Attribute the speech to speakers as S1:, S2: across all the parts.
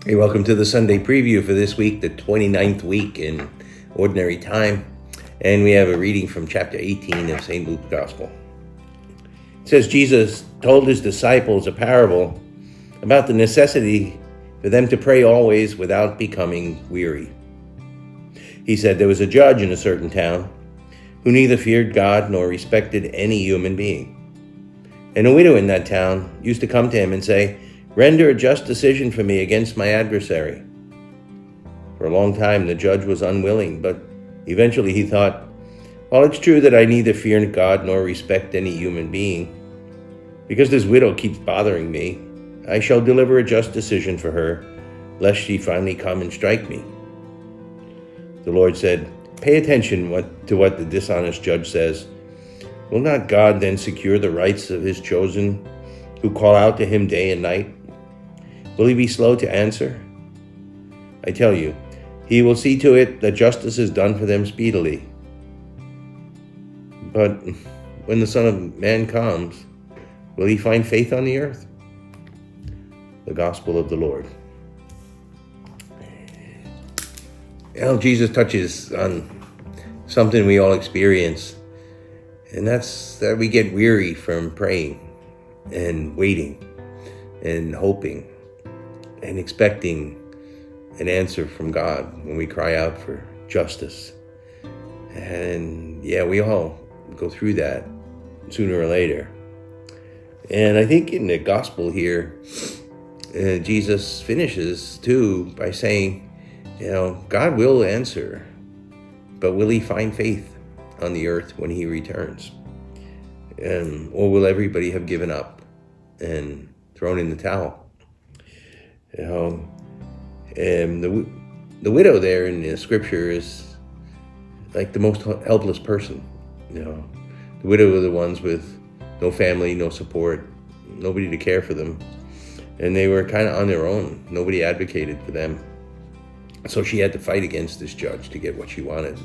S1: Hey, welcome to the Sunday preview for this week, the 29th week in Ordinary Time. And we have a reading from chapter 18 of St. Luke's Gospel. It says, Jesus told his disciples a parable about the necessity for them to pray always without becoming weary. He said there was a judge in a certain town who neither feared God nor respected any human being. And a widow in that town used to come to him and say, "Render a just decision for me against my adversary." For a long time, the judge was unwilling, but eventually he thought, "Well, it's true that I neither fear God nor respect any human being. Because this widow keeps bothering me, I shall deliver a just decision for her, lest she finally come and strike me." The Lord said, "Pay attention to what the dishonest judge says. Will not God then secure the rights of his chosen who call out to him day and night? Will he be slow to answer? I tell you, he will see to it that justice is done for them speedily. But when the Son of Man comes, will he find faith on the earth?" The Gospel of the Lord. Well, Jesus touches on something we all experience, and that's that we get weary from praying and waiting and hoping and expecting an answer from God when we cry out for justice. And yeah, we all go through that sooner or later. And I think in the gospel here, Jesus finishes too by saying, God will answer, but will he find faith on the earth when he returns? Or will everybody have given up and thrown in the towel? The widow there in the scripture is like the most helpless person. The widow are the ones with no family, no support, nobody to care for them. And they were kind of on their own. Nobody advocated for them. So she had to fight against this judge to get what she wanted.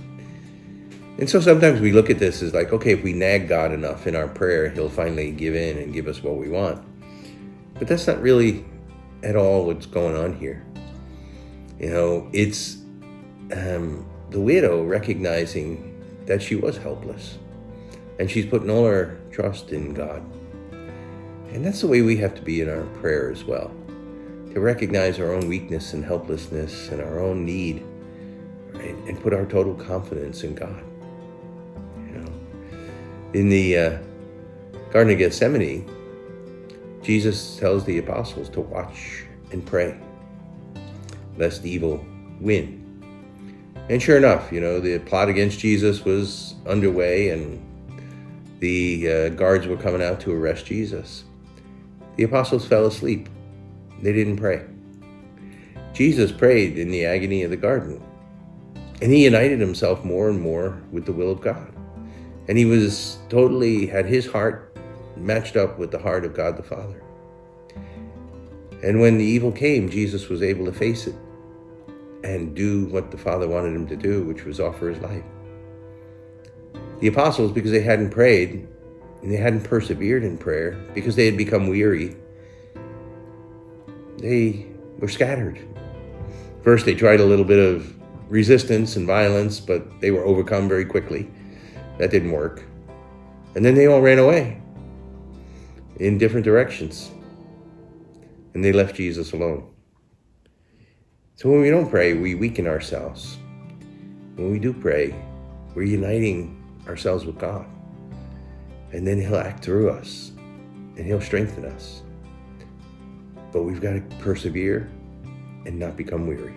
S1: And so sometimes we look at this as like, okay, if we nag God enough in our prayer, he'll finally give in and give us what we want. But that's not really at all what's going on here. It's the widow recognizing that she was helpless, and she's putting all her trust in God. And that's the way we have to be in our prayer as well, to recognize our own weakness and helplessness and our own need, right? And put our total confidence in God. In the Garden of Gethsemane, Jesus tells the apostles to watch and pray, lest evil win. And sure enough, the plot against Jesus was underway, and the guards were coming out to arrest Jesus. The apostles fell asleep. They didn't pray. Jesus prayed in the agony of the garden, and he united himself more and more with the will of God. And he was had his heart matched up with the heart of God the Father. And when the evil came, Jesus was able to face it and do what the Father wanted him to do, which was offer his life. The apostles, because they hadn't prayed and they hadn't persevered in prayer, because they had become weary, they were scattered. First, they tried a little bit of resistance and violence, but they were overcome very quickly. That didn't work. And then they all ran away in different directions. And they left Jesus alone. So when we don't pray, we weaken ourselves. When we do pray, we're uniting ourselves with God. And then he'll act through us, and he'll strengthen us. But we've got to persevere and not become weary.